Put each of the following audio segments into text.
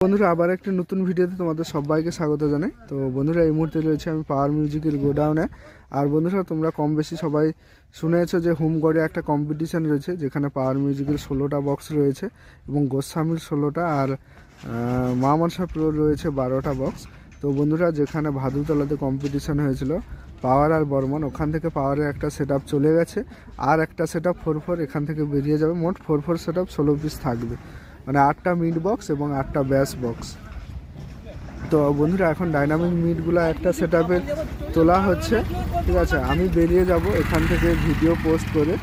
বন্ধুরা আবার একটা নতুন ভিডিওতে তোমাদের সবাইকে স্বাগত জানাই। তো বন্ধুরা এই মুহূর্তে রয়েছে আমি পাওয়ার মিউজিকের গোডাউনে। আর বন্ধুরা তোমরা কম বেশি সবাই শুনেছো যে হোমগড়ে একটা কম্পিটিশান রয়েছে, যেখানে পাওয়ার মিউজিকের 16টা বক্স রয়েছে এবং গোস্বামীর 16টা আর মা মনসা প্রোর রয়েছে 12টা বক্স। তো বন্ধুরা যেখানে ভাদুতলাতে কম্পিটিশান হয়েছিল পাওয়ার আর বর্মন, ওখান থেকে পাওয়ারের একটা সেট চলে গেছে, আর একটা সেট 4 এখান থেকে বেরিয়ে যাবে। মোট 4 সেট 16 পিস থাকবে, মানে 8টা মিড বক্স এবং 8টা ব্যাস বক্স। তো বন্ধুরা এখন ডাইনামিক মিটগুলো একটা সেট তোলা হচ্ছে, ঠিক আছে। আমি বেরিয়ে যাব এখান থেকে, ভিডিও পোস্ট করে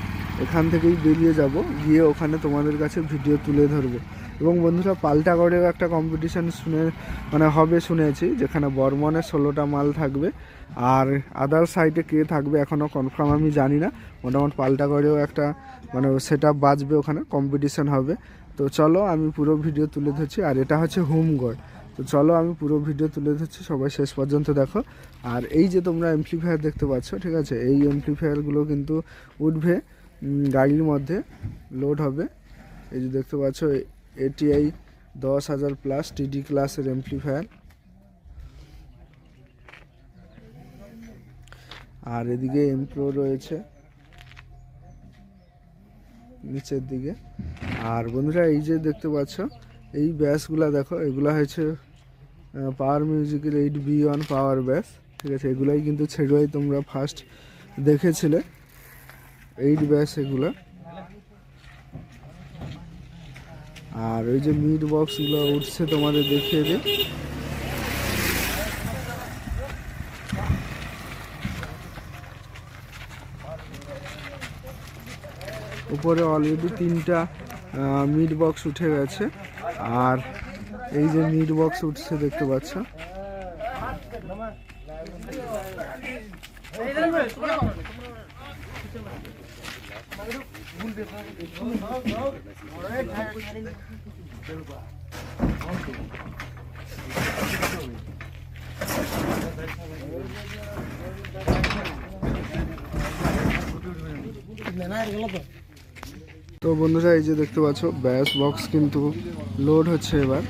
এখান থেকেই বেরিয়ে যাব, গিয়ে ওখানে তোমাদের কাছে ভিডিও তুলে ধরবো। এবং বন্ধুরা পাল্টাগড়েও একটা কম্পিটিশান হবে শুনেছি, যেখানে বর্মনের 16টা মাল থাকবে, আর আদার সাইডে কে থাকবে এখনও কনফার্ম আমি জানি না। মোটামুটি পাল্টাগড়েও একটা সেট বাজবে, ওখানে কম্পিটিশান হবে। তো চলো আমি পুরো ভিডিও তুলে ধরছি, আর এটা হচ্ছে হোমগড়। তো চলো আমি পুরো ভিডিও তুলে ধরছি, সবাই শেষ পর্যন্ত দেখো। আর এই যে তোমরা অ্যাম্পলিফায়ার দেখতে পাচ্ছ, ঠিক আছে, এই অ্যাম্পলিফায়ারগুলো কিন্তু উঠবে গাড়ির মধ্যে, লোড হবে। এই যে দেখতে পাচ্ছ ATI 10,000 প্লাস TD ক্লাসের অ্যাম্পলিফায়ার। আর এদিকে এমপ্রো রয়েছে নিচের দিকে। আর বন্ধুরা এই যে দেখতে পাচ্ছ এই ব্যাসগুলো দেখো, এগুলো হচ্ছে পাওয়ার মিউজিকের 8B1 পাওয়ার ব্যাস, ঠিক আছে। এগুলাই কিন্তু ছেড়োয় তোমরা ফার্স্ট দেখেছিলে, 8 ব্যাস এগুলো। আর ওই যে মিড বক্সগুলো উঠছে তোমাদের দেখিয়ে দিই। উপরে অলরেডি 3টা মিড বক্স উঠে গেছে, আর এই যে মিড বক্স উঠছে দেখতে পাচ্ছ। তো বন্ধুরা এই যে দেখতে পাচ্ছ ব্যাস বক্স কিন্তু লোড হচ্ছে এবার।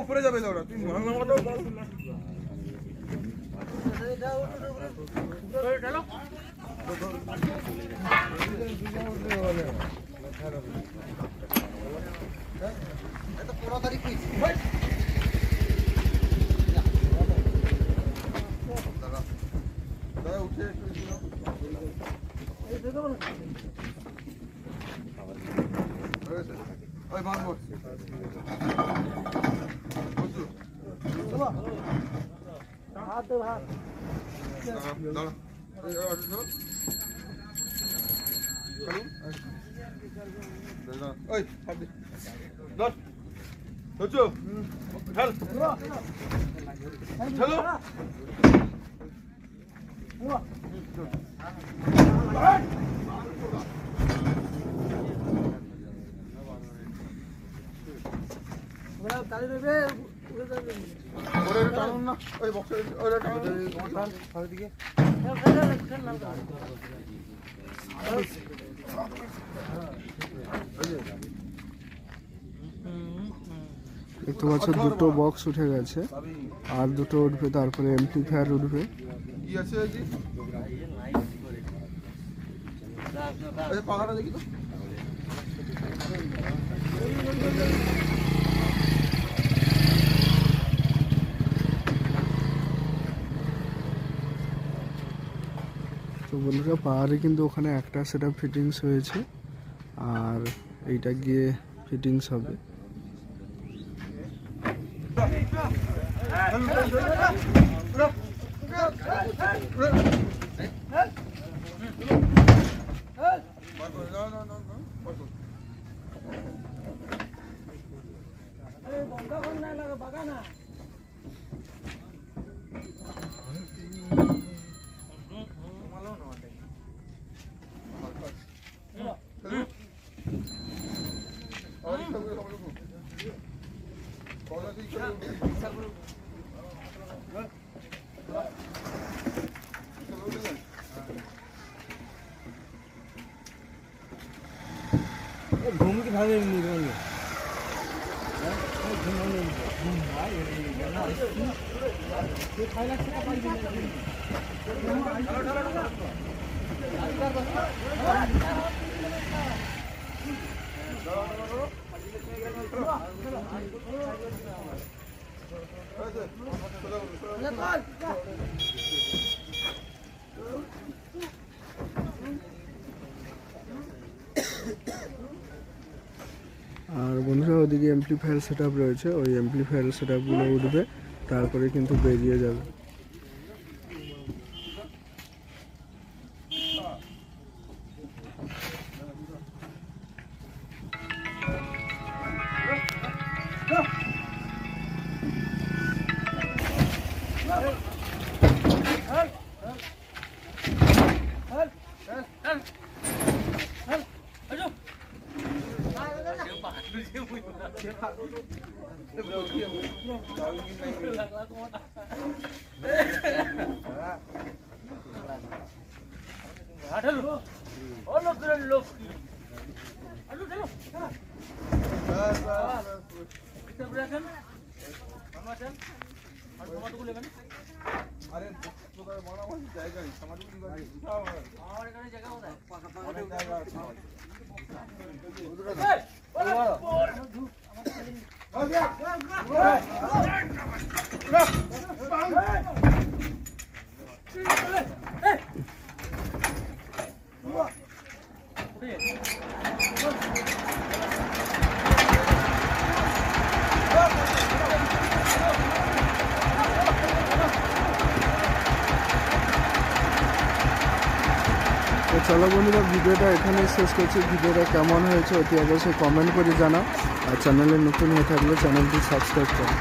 উপরে যাবে দাও তুমি দেখতে পাচ্ছ দুটো বক্স উঠে গেছে, আর দুটো উঠবে, তারপরে এমপ্লিফায়ার উঠবে। কি আছে জি? আচ্ছা পাখাটা দেখি তো। তো বন্ধুরা পাহাড়ে কিন্তু ওখানে একটা সেটআপ ফিটিংস হয়েছে, আর এইটা গিয়ে ফিটিংস হবে। घूम के भागे नहीं रहेंगे আর বন্ধুরা ওদিকে এমপ্লিফায়ার সেটআপ রয়েছে, ওই এমপ্লিফায়ার সেটআপগুলো উঠবে, তারপরে কিন্তু বেরিয়ে যাবে। আরে মানামাছি জায়গা নেই, সামাজিক আমার এখানে জায়গা কোথায়? অনেক জায়গা আছে। তো চলো বন্ধুরা, ভিডিওটা এখানে শেষ করছি। ভিডিওটা কেমন হয়েছে অতি অবশ্যই কমেন্ট করে জানাও, আর চ্যানেলে নতুন হয়ে থাকলে চ্যানেলটি সাবস্ক্রাইব করো।